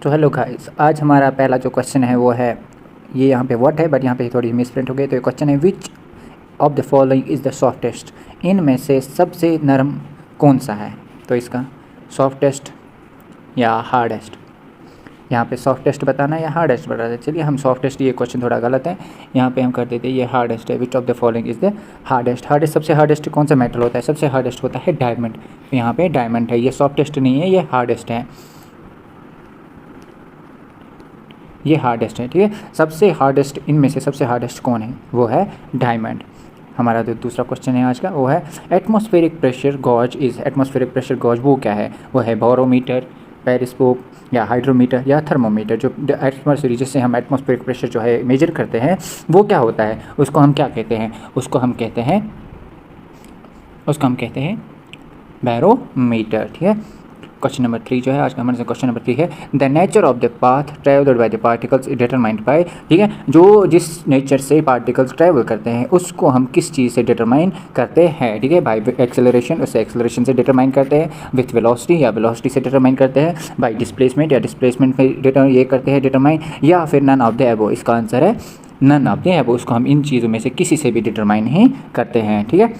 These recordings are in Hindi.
तो हेलो गाइस, आज हमारा पहला जो क्वेश्चन है वो है, ये यहाँ पे व्हाट है बट यहाँ पे थोड़ी मिसप्रिंट हो गई। तो ये क्वेश्चन है which of the following is the softest, इनमें से सबसे नरम कौन सा है। तो इसका सॉफ्टेस्ट या हार्डेस्ट, यहाँ पे सॉफ्टेस्ट बताना है या हार्डेस्ट बताना है। चलिए हम सॉफ्टेस्ट, ये क्वेश्चन थोड़ा गलत है, यहाँ पे हम कर देते हैं ये हार्डेस्ट है। Which of the following is the hardest. Hardest सबसे हार्डेस्ट कौन सा मेटल होता है? सबसे हार्डेस्ट होता है डायमंड। तो यहाँ पे डायमंड है, ये सॉफ्टेस्ट नहीं है, ये हार्डेस्ट है, ये हार्डेस्ट है। ठीक है, सबसे हार्डेस्ट इनमें से सबसे हार्डेस्ट कौन है? वो है डायमंड। हमारा जो दूसरा क्वेश्चन है आज का वो है atmospheric pressure gauge is. Atmospheric pressure gauge वो क्या है? वो है बैरोमीटर, पेरिस्कोप या हाइड्रोमीटर या थर्मोमीटर। जो एटमॉस्फेयर, जिससे हम एटमॉस्फेरिक प्रेशर जो है मेजर करते हैं, वो क्या होता है? उसको हम क्या कहते हैं? उसको हम कहते हैं बैरोमीटर। ठीक है, क्वेश्चन नंबर 3 जो है आज का हमारे से क्वेश्चन नंबर 3 है the nature of the path travelled by the particles determined by. ठीक है, जो जिस नेचर से पार्टिकल्स ट्रैवल करते हैं उसको हम किस चीज़ से डिटरमाइन करते हैं? ठीक है, बाय एक्सेलरेशन, उससे एक्सेलरेशन से डिटरमाइन करते हैं, विथ वेलोसिटी या वेलोसिटी से डिटरमाइन करते हैं, बाय डिस्प्लेसमेंट या डिस्प्लेसमेंट में ये करते हैं डिटरमाइन, या फिर नन ऑफ द एबो। इसका आंसर है नन ऑफ द एबो। उसको हम इन चीज़ों में से किसी से भी डिटरमाइन ही करते हैं। ठीक है,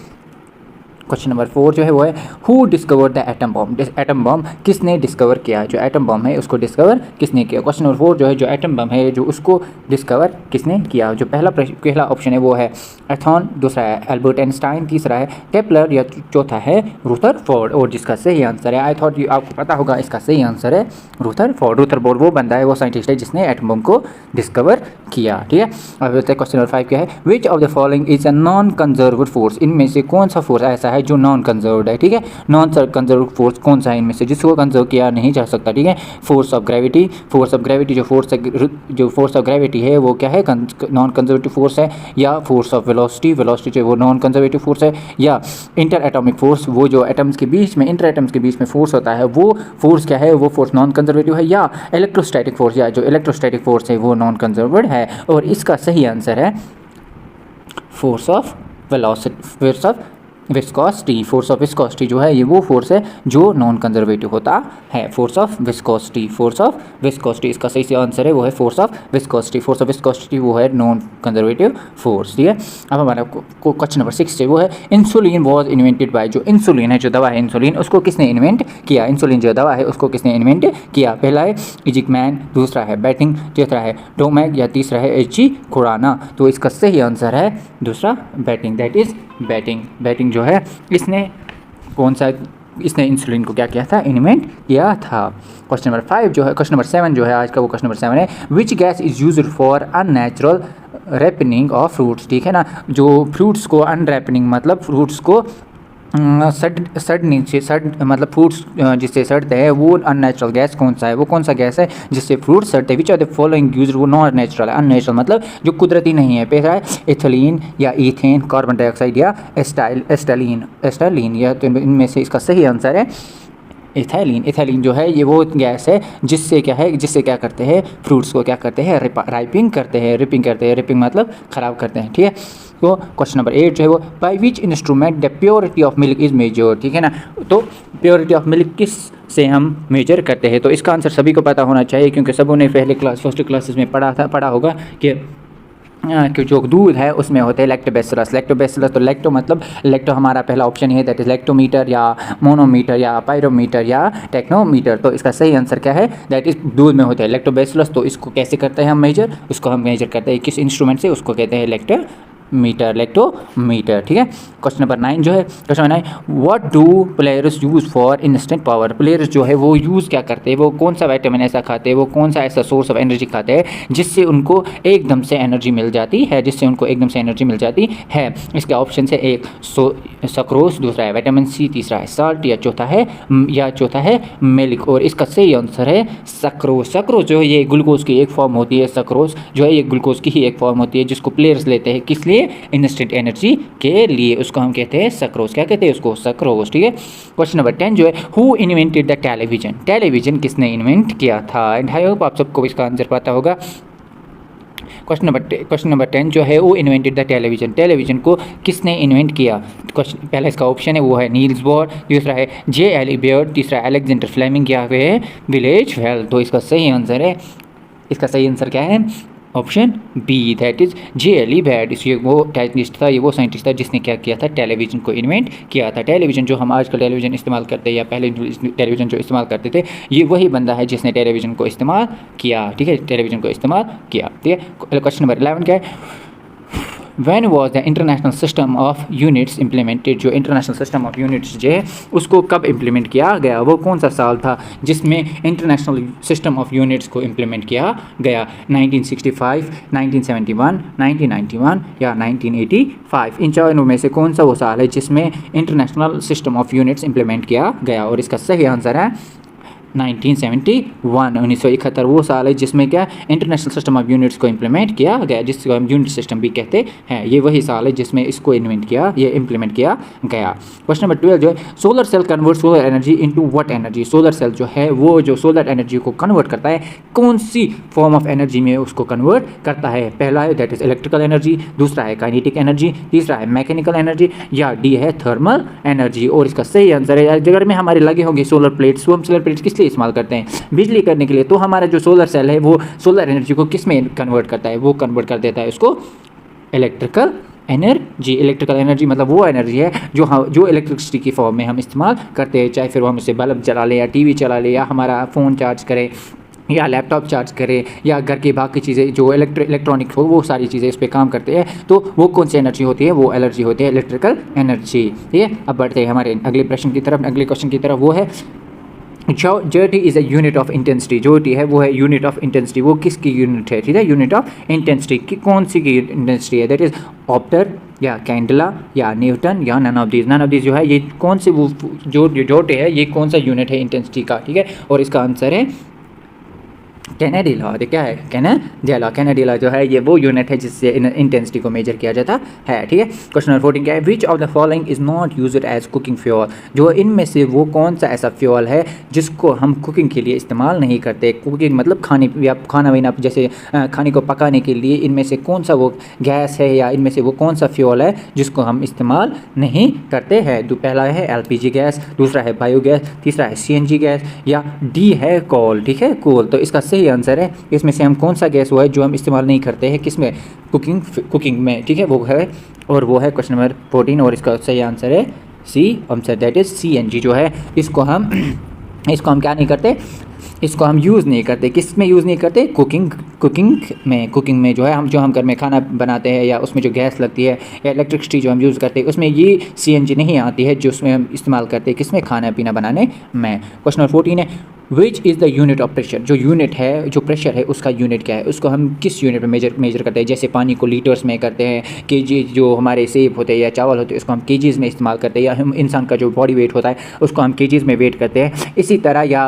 क्वेश्चन नंबर 4 जो है वो है who discover the atom bomb. Atom bomb किसने डिस्कवर किया? जो एटम बॉम्ब है उसको डिस्कवर किसने किया? क्वेश्चन नंबर 4 जो है, जो एटम बॉम्ब है जो उसको डिस्कवर किसने किया? जो पहला ऑप्शन है वो है एथॉन, दूसरा है एल्बर्ट आइंस्टाइन, तीसरा है केपलर या चौथा है रुदरफोर्ड। और जिसका सही आंसर है, आई थॉट आपको पता होगा, इसका सही आंसर है रुदरफोर्ड। रुदरफोर्ड वो बंदा है, वो साइंटिस्ट है जिसने एटम बॉम्ब को डिस्कवर किया। ठीक है, अब क्वेश्चन नंबर 5 क्या है which of the following is a non conserved force. इनमें से कौन सा फोर्स ऐसा है जो नॉन कंजर्व्ड है? ठीक है, नॉन कंजर्व्ड फोर्स कौन सा है इनमें से जिसको कंजर्व किया नहीं जा सकता? ठीक है, force of gravity. Force of gravity जो फोर्स ऑफ ग्रेविटी है वो क्या है? नॉन कंजर्वेटिव फोर्स है। या फोर्स ऑफ वेलोसिटी, वेलोसिटी जो वो नॉन कंजर्वेटिव फोर्स है। या इंटर एटॉमिक फोर्स, वो जो एटम्स के बीच में, इंटर एटम्स के बीच में फोर्स होता है, वो फोर्स क्या है? वो फोर्स नॉन कंजर्वेटिव है। या इलेक्ट्रोस्टैटिक फोर्स, या जो इलेक्ट्रोस्टैटिक फोर्स है वो नॉन कंजर्वेड है। और इसका सही आंसर है force of velocity, force of viscosity. Force of viscosity जो है ये वो फोर्स है जो नॉन कंजर्वेटिव होता है। Force of viscosity, force of viscosity, इसका सही से आंसर है वो है force of viscosity. Force of viscosity वो है नॉन कंजर्वेटिव फोर्स। ठीक है, अब हमारा क्वेश्चन नंबर 6 है वो है इंसुलिन वॉज इन्वेंटेड बाय। जो इंसुलिन है, जो दवा है इंसुलिन, उसको किसने इन्वेंट किया? इंसुलिन जो दवा है उसको किसने इन्वेंट किया? पहला है इजिकमैन, दूसरा है बैटिंग, तीसरा है टोमैक या तीसरा है एची खुराना। तो इसका सही आंसर है दूसरा batting, that is batting. Batting जो है इसने कौन सा, इसने इंसुलिन को क्या किया था? इन्वेंट किया था। क्वेश्चन नंबर 5 जो है, क्वेश्चन नंबर 7 जो है आज का, वो क्वेश्चन नंबर 7 है which gas is used for unnatural ripening of fruits. ठीक है ना, जो फ्रूट्स को अनरैपनिंग मतलब फ्रूट्स को मतलब फ्रूट्स जिससे सड़ते हैं, वो अननेचुरल गैस कौन सा है? वो कौन सा गैस है जिससे फ्रूट सड़ते हैं? विच ऑफ द फॉलोइंग यूज्ड, वो नॉन नेचुरल है। अननेचुरल मतलब जो कुदरती नहीं है। पहला है एथिलीन या ईथेन, कार्बन डाइऑक्साइड या एस्टाइलिन या, तो इनमें से इसका सही आंसर है इथैलीन। इथैलीन जो है ये वो गैस है जिससे क्या है, जिससे क्या करते हैं? फ्रूट्स को क्या करते हैं? रिपिंग करते हैं। रिपिंग मतलब ख़राब करते हैं। ठीक है, तो क्वेश्चन नंबर 8 जो है वो by which instrument the purity of milk is measure. ठीक है ना, तो प्योरिटी ऑफ मिल्क किस से हम मेजर करते हैं? तो इसका आंसर सभी को पता होना चाहिए क्योंकि सबों ने पहले फर्स्ट क्लासेस में पढ़ा होगा कि जो दूध है उसमें होते हैं लैक्टोबैसिलस। तो लैक्टो हमारा पहला ऑप्शन है, दैट इज लैक्टोमीटर या मोनोमीटर या पायरोमीटर या टेक्नोमीटर। तो इसका सही आंसर क्या है? दैट इज दूध में होते हैं लैक्टोबैसिलस। तो इसको कैसे करते हैं हम मेजर? उसको हम मेजर करते हैं किस इंस्ट्रूमेंट से? उसको कहते हैं लैक्टोमीटर। ठीक है, क्वेश्चन नंबर 9 जो है, question number 9 what do players use for instant power. Players जो है वो यूज़ क्या करते हैं? वो कौन सा विटामिन ऐसा खाते हैं, वो कौन सा ऐसा सोर्स ऑफ एनर्जी खाते हैं जिससे उनको एकदम से एनर्जी मिल जाती है? इसके ऑप्शन है एक सक्रोज, दूसरा है विटामिन सी, तीसरा है साल्ट या चौथा है मिल्क। और इसका सही आंसर है सक्रोज। सक्रोज जो है ये ग्लूकोज की एक फॉर्म होती है। सक्रोज जो है ये ग्लूकोज की ही एक फॉर्म होती है जिसको प्लेयर्स लेते हैं किस लिए? इंस्टेंट एनर्जी के लिए। उसको हम कहते हैं सक्रोज। क्या कहते हैं उसको? सक्रोज। ठीक है, क्वेश्चन नंबर 10 जो है who invented the television. Television किसने इन्वेंट किया था? एंड आई होप आप सबको इसका आंसर पता होगा। क्वेश्चन नंबर 10 जो है वो इन्वेंटेड द टेलीविज़न, टेलीविज़न को किसने इन्वेंट किया? क्वेश्चन पहला इसका ऑप्शन है वो है नील्स बोर, दूसरा है जे एली बेयर्ड, तीसरा अलेक्जेंडर फ्लेमिंग, या फिर है विलेज वेल। तो इसका सही आंसर है, इसका सही आंसर क्या है? Option B, that is J L Baird. इसलिए वो साइंटिस्ट था, ये वो साइंटिस्ट था जिसने क्या किया था? टेलीविज़न को इन्वेंट किया था। टेलीविज़न जो हम आजकल टेलीविज़न इस्तेमाल करते हैं या पहले टेलीविज़न जो इस्तेमाल करते थे, ये वही बंदा है जिसने टेलीविज़न को इस्तेमाल किया। ठीक है, टेलीविज़न को इस्तेमाल किया। ठीक है, क्वेश्चन नंबर 11 क्या है? When was the international system of units implemented? जो इंटरनेशनल सिस्टम ऑफ यूनिट्स जो है उसको कब इम्प्लीमेंट किया गया? वो कौन सा साल था जिसमें इंटरनेशनल सिस्टम ऑफ यूनिट्स को इम्प्लीमेंट किया गया? 1965, 1971, 1991 या 1985? इन चारों में से कौन सा वो साल है जिसमें international system of units implement किया गया? और इसका सही आंसर है 1971, 1971 वो साल है जिसमें क्या इंटरनेशनल सिस्टम ऑफ यूनिट्स को इम्प्लीमेंट किया गया, जिसको हम यूनिट सिस्टम भी कहते हैं। ये वही साल है जिसमें इसको इन्वेंट किया, ये इम्प्लीमेंट किया गया। क्वेश्चन नंबर 12 जो है solar cell convert solar energy into what energy? Solar cell जो है वो जो सोलर एनर्जी को कन्वर्ट करता है कौन सी फॉर्म ऑफ एनर्जी में उसको कन्वर्ट करता है? पहला है दैट इज इलेक्ट्रिकल एनर्जी, दूसरा है काइनेटिक एनर्जी, तीसरा है मैकेनिकल एनर्जी, या डी है थर्मल एनर्जी? और इसका सही आंसर है, अगर में हमारे लगे होंगे सोलर प्लेट्स, वो हम सोलर प्लेट्स किस लिए इस्तेमाल करते हैं? बिजली करने के लिए। तो हमारा जो सोलर सेल है वो सोलर एनर्जी को किस में कन्वर्ट करता है? वो कन्वर्ट कर देता है उसको इलेक्ट्रिकल एनर्जी। इलेक्ट्रिकल एनर्जी मतलब वो एनर्जी है जो इलेक्ट्रिसिटी की फॉर्म में हम इस्तेमाल करते हैं, चाहे फिर वो हम उससे बल्ब चला लें या टीवी चला लें या हमारा फ़ोन चार्ज करें या लैपटॉप चार्ज करें या घर की बाकी चीज़ें जो इलेक्ट्रॉनिक हो वो सारी चीज़ें इस पर काम करते हैं। तो वो कौन सी एनर्जी होती है? वो एनर्जी होती है इलेक्ट्रिकल एनर्जी। ठीक है, अब बढ़ते हैं हमारे अगले प्रश्न की तरफ। अगले क्वेश्चन की तरफ वो है jyoti is a unit of intensity. ज्योति है वो है यूनिट ऑफ इंटेंसिटी। वो किसकी यूनिट है? ठीक है, यूनिट ऑफ इंटेंसिटी की कौन सी की इंटेंसिटी है? दैट इज ऑप्टर या कैंडला या न्यूटन या none of these. None of these जो है ये कौन से वो जो ज्योति है ये कौन सा यूनिट है इंटेंसिटी का? ठीक है, और इसका आंसर है कैनेडी लॉ। क्या है? Kennedy law. कैनेडी लॉ जो है ये वो यूनिट है जिससे इंटेंसिटी को मेजर किया जाता है। ठीक है, क्वेश्चन नंबर 14 क्या है? Which of the following is not used as cooking fuel? जो इनमें से वो कौन सा ऐसा फ्यूल है जिसको हम कुकिंग के लिए इस्तेमाल नहीं करते? कुकिंग मतलब खाने या खाना वाना जैसे खाने को पकाने के लिए इनमें से कौन सा वो गैस है या इनमें से वो कौन सा फ्यूल है जिसको हम इस्तेमाल नहीं करते हैं? तो पहला है LPG गैस, दूसरा है बायोगैस, तीसरा है CNG गैस, या डी है कोल। ठीक है, कोल। तो इसका सही आंसर है इसमें से हम कौन सा गैस वो है जो हम इस्तेमाल नहीं करते हैं किसमें? कुकिंग में। ठीक है, वो है और वो है क्वेश्चन नंबर 14 और इसका सही आंसर है C answer, that is CNG जो है इसको हम क्या नहीं करते? इसको हम यूज़ नहीं करते। किस में यूज़ नहीं करते? कुकिंग में जो है हम घर में खाना बनाते हैं या उसमें जो गैस लगती है या इलेक्ट्रिसिटी जो हम यूज़ करते हैं उसमें ये CNG नहीं आती है जो उसमें हम इस्तेमाल करते हैं किसमें? खाना पीना बनाने में। क्वेश्चन नंबर 14 है which is the unit of pressure? जो यूनिट है जो प्रेशर है उसका यूनिट क्या है? उसको हम किस यूनिट में मेजर करते हैं? जैसे पानी को लीटर्स में करते हैं, केजी जो हमारे सेब होते हैं या चावल होते हैं उसको हम केजीज़ में इस्तेमाल करते हैं, या हम इंसान का जो बॉडी वेट होता है उसको हम केजीज़ में वेट करते हैं। इसी तरह या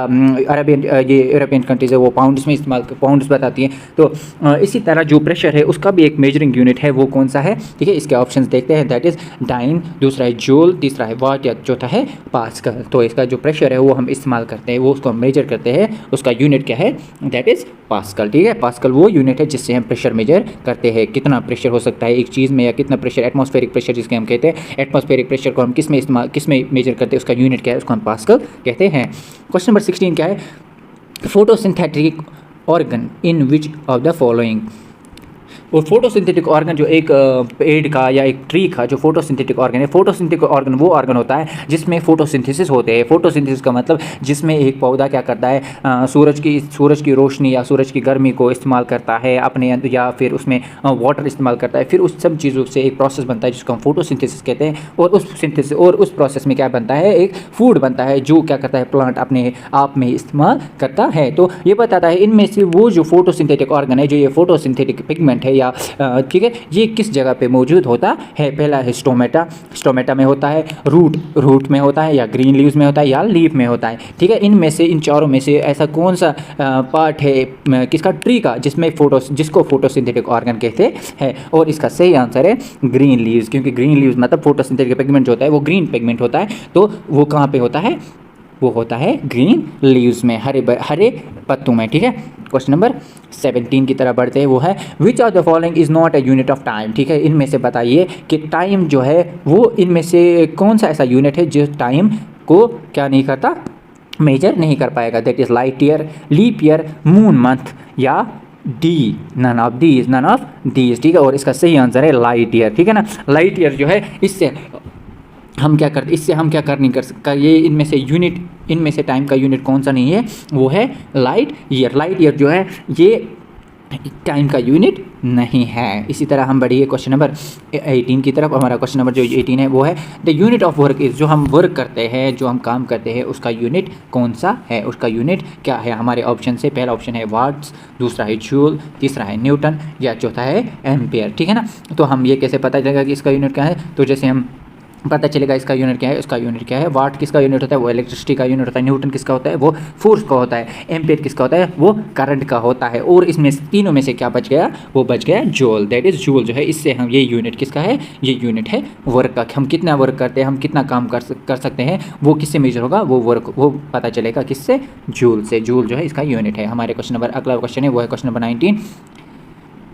यूरोपियन कंट्रीज़ है वो पाउंड्स में पाउंड्स बताती हैं। तो इसी तरह जो प्रेशर है उसका भी एक मेजरिंग यूनिट है, वो कौन सा है? ठीक है, इसके ऑप्शन देखते हैं। दैट इज़ डाइन, दूसरा है जूल, तीसरा है वाट या चौथा है पास्कल। तो इसका जो प्रेशर है वो हम इस्तेमाल करते हैं, वो उसको मेजर करते हैं, उसका यूनिट क्या है? That is pascal. ठीक है, पास्कल वो यूनिट है जिससे हम प्रेशर मेजर करते हैं, कितना प्रेशर हो सकता है एक चीज़ में या कितना प्रेशर, एटमॉस्फेरिक प्रेशर जिसके हम कहते हैं। एटमॉस्फेरिक प्रेशर को हम किस में मेजर करते हैं? उसका यूनिट क्या है? उसको हम पास्कल कहते हैं। क्वेश्चन नंबर 16 क्या है? Photosynthetic organ in which of the following? और फोटोसिंथेटिक ऑर्गन जो एक पेड़ का या एक ट्री का जो फोटोसिंथेटिक ऑर्गन है, फोटोसिंथेटिक ऑर्गन वो ऑर्गन होता है जिसमें फोटोसिंथेसिस होते हैं। फोटोसिंथेसिस का मतलब जिसमें एक पौधा क्या करता है? सूरज की रोशनी या सूरज की गर्मी को इस्तेमाल करता है अपने या फिर उसमें वाटर इस्तेमाल करता है, फिर उस सब चीज़ों से एक प्रोसेस बनता है जिसको हम फोटोसिंथेसिस कहते हैं। और उस प्रोसेस में क्या बनता है? एक फूड बनता है जो क्या करता है? प्लांट अपने आप में इस्तेमाल करता है। तो ये बताता है इनमें से वो जो फोटोसिंथेटिक ऑर्गन है, जो ये फोटोसिंथेटिक पिगमेंट है ठीक है, ये किस जगह पे मौजूद होता है? पहला है स्टोमेटा में होता है, रूट में होता है, या ग्रीन लीव्स में होता है, या लीफ में होता है। ठीक है, इनमें से इन चारों में से ऐसा कौन सा पार्ट है किसका? ट्री का, जिसको फोटोसिंथेटिक ऑर्गन कहते हैं। और इसका सही आंसर है ग्रीन लीव्स, क्योंकि ग्रीन लीव्स मतलब फोटोसिंथेटिक पिगमेंट जो होता है वो ग्रीन पिगमेंट होता है। तो वो कहाँ पे होता है? वो होता है ग्रीन लीव्स में, हरे पत्तों में, ठीक है। क्वेश्चन नंबर 17 की तरफ बढ़ते हैं, वो है which of the following is not a unit of time, ठीक है। इनमें से बताइए कि टाइम जो है वो इनमें से कौन सा ऐसा यूनिट है जो टाइम को क्या नहीं करता, मेजर नहीं कर पाएगा। That is light year, leap year, moon month या डी, नन ऑफ दीज, ठीक है। और इसका सही आंसर है लाइट ईयर, ठीक है ना। लाइट ईयर जो है इससे हम क्या करते, इससे हम क्या कर नहीं कर सकता, ये इनमें से टाइम का यूनिट कौन सा नहीं है, वो है लाइट ईयर। लाइट ईयर जो है ये टाइम का यूनिट नहीं है। इसी तरह हम बढ़िए क्वेश्चन नंबर 18 की तरफ। हमारा क्वेश्चन नंबर जो 18 है वो है the unit of work is, जो हम वर्क करते हैं, जो हम काम करते हैं, उसका यूनिट कौन सा है, उसका यूनिट क्या है। हमारे ऑप्शन से पहला ऑप्शन है वाट्स, दूसरा है जूल, तीसरा है न्यूटन या चौथा है एम्पियर, ठीक है ना। तो हम ये कैसे पता चलेगा कि इसका यूनिट क्या है, तो जैसे हम पता चलेगा इसका यूनिट क्या है, उसका यूनिट क्या है। वाट किसका यूनिट होता है, वो इलेक्ट्रिसिटी का यूनिट होता है। न्यूटन किसका होता है, वो फोर्स का होता है। एम्पियर किसका होता है, वो करंट का होता है। और इसमें तीनों में से क्या बच गया, वो बच गया जूल। दैट इज जूल जो है, इससे हम ये यूनिट किसका है, ये यूनिट है वर्क का। हम कितना वर्क करते हैं, हम कितना काम कर सकते हैं, वो किससे मेजर होगा, वो वर्क वो पता चलेगा किससे, जूल से। जूल जो है इसका यूनिट है। हमारे क्वेश्चन नंबर अगला क्वेश्चन है वो है question number 19।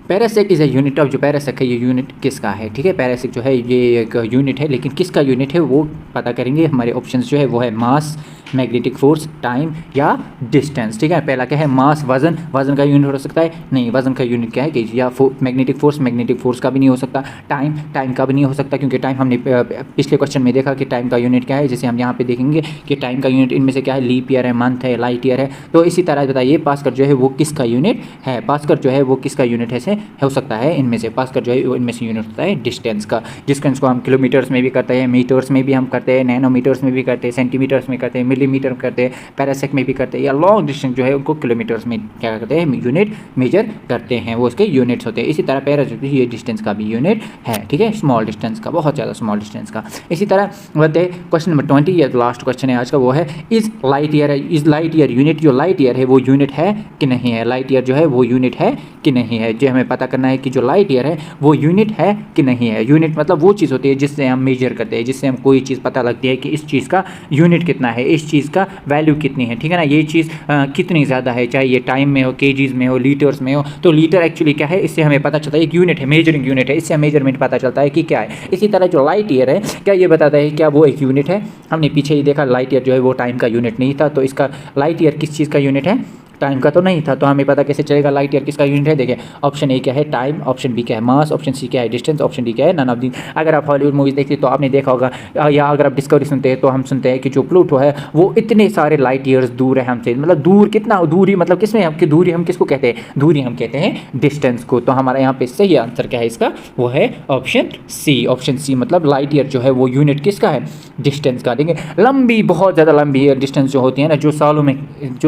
Parsec is a unit of, जो पैरासेक है ये यूनिट किसका है, ठीक है। पैरासेक जो है ये एक यूनिट है, लेकिन किसका यूनिट है वो पता करेंगे। हमारे ऑप्शंस जो है वो है मास, मैग्नेटिक फोर्स, टाइम या डिस्टेंस, ठीक है। पहला क्या है, मास, वजन का यूनिट हो सकता है, नहीं वजन का यूनिट क्या है कि या मैग्नेटिक फोर्स का भी नहीं हो सकता। टाइम का भी नहीं हो सकता, क्योंकि टाइम हमने पिछले क्वेश्चन में देखा कि टाइम का यूनिट क्या है। जैसे हम यहाँ पे देखेंगे कि टाइम का यूनिट इनमें से क्या है, लीप ईयर है, मंथ है, लाइट ईयर है। तो इसी तरह बताइए पास्कल जो है वो किसका यूनिट है, पास्कल जो है वो किसका यूनिट है, से हो सकता है इनमें से। पास्कल जो है वो इनमें से यूनिट होता है डिस्टेंस का। डिस्टेंस को हम किलोमीटर्स में भी करते हैं, मीटर्स में भी हम करते हैं, नैनोमीटर्स में भी करते हैं, सेंटीमीटर्स में करते हैं, मिलीमीटर करते हैं, पैरासेक में भी करते हैं, या लॉन्ग डिस्टेंस जो है उनको किलोमीटर्स में क्या करते हैं, यूनिट मेजर करते हैं, वो उसके यूनिट्स होते हैं। इसी तरह पैरासेक ये डिस्टेंस का भी यूनिट है, ठीक है, स्मॉल डिस्टेंस का, बहुत ज़्यादा स्मॉल डिस्टेंस का। इसी तरह बढ़ते हैं क्वेश्चन नंबर 20, ये लास्ट क्वेश्चन है आज का, वो है इज लाइट ईयर यूनिट, जो लाइट ईयर है वो यूनिट है कि नहीं है। लाइट ईयर जो है वो यूनिट है कि नहीं है, जो हमें पता करना है कि जो लाइट ईयर है वो यूनिट है कि नहीं है। यूनिट मतलब वो चीज़ होती है जिससे हम मेजर करते हैं, जिससे हम कोई चीज़ पता लगती है कि इस चीज़ का यूनिट कितना है, इस चीज़ का वैल्यू कितनी है, ठीक है ना। ये चीज़ कितनी ज़्यादा है, चाहे ये टाइम में हो, केजीज में हो, लीटर्स में हो। तो लीटर एक्चुअली क्या है, इससे हमें पता चलता है एक यूनिट है, मेजरिंग यूनिट है, इससे मेजरमेंट पता चलता है कि क्या है। इसी तरह जो लाइट ईयर है, क्या ये बताता है क्या वो एक यूनिट है। हमने पीछे ही देखा लाइट ईयर जो है वो टाइम का यूनिट नहीं था, तो इसका लाइट ईयर किस चीज़ का यूनिट है, टाइम का तो नहीं था। तो हमें पता कैसे चलेगा लाइट ईयर किसका यूनिट है। देखिए ऑप्शन ए क्या है, टाइम, ऑप्शन बी क्या है, मास, ऑप्शन सी क्या है, डिस्टेंस, ऑप्शन डी क्या है, नन ऑफ दी। अगर आप हॉलीवुड मूवीज देखते तो आपने देखा होगा, या अगर आप डिस्कवरी सुनते हैं तो हम सुनते हैं कि जो प्लूटो है वो इतने सारे लाइट ईयर्स दूर है हमसे। मतलब दूर कितना, दूरी मतलब किसमें, हम दूरी हम किसको कहते हैं, दूरी हम कहते हैं डिस्टेंस को। तो हमारा यहाँ पे सही आंसर क्या है इसका, वो है ऑप्शन सी। ऑप्शन सी मतलब लाइट ईयर जो है वो यूनिट किसका है, डिस्टेंस का। देखिए लंबी, बहुत ज़्यादा लंबी डिस्टेंस जो होती है ना, जो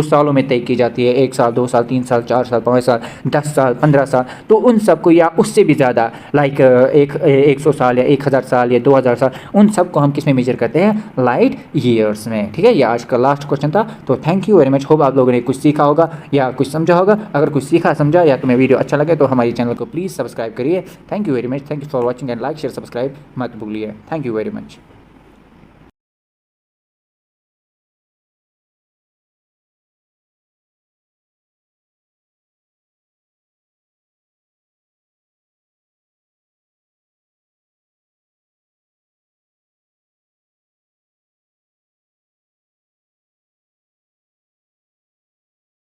सालों में तय की जाती है, 1 साल, 2 साल, 3 साल, 4 साल, 5 साल, 10 साल, 15 साल, तो उन सबको, या उससे भी ज़्यादा, लाइक 100 साल या 1000 साल या 2000 साल, उन सबको हम किस में मेजर करते हैं, लाइट ईयर्स में, ठीक है। ये आज का लास्ट क्वेश्चन था। तो thank you very much. Hope आप लोगों ने कुछ सीखा होगा या कुछ समझा होगा। अगर कुछ सीखा, समझा या तुम्हें वीडियो अच्छा लगे तो हमारी चैनल को प्लीज़ सब्सक्राइब करिए। Thank you very much. Thank you for watching and like share subscribe मत भूलिए। Thank you very much.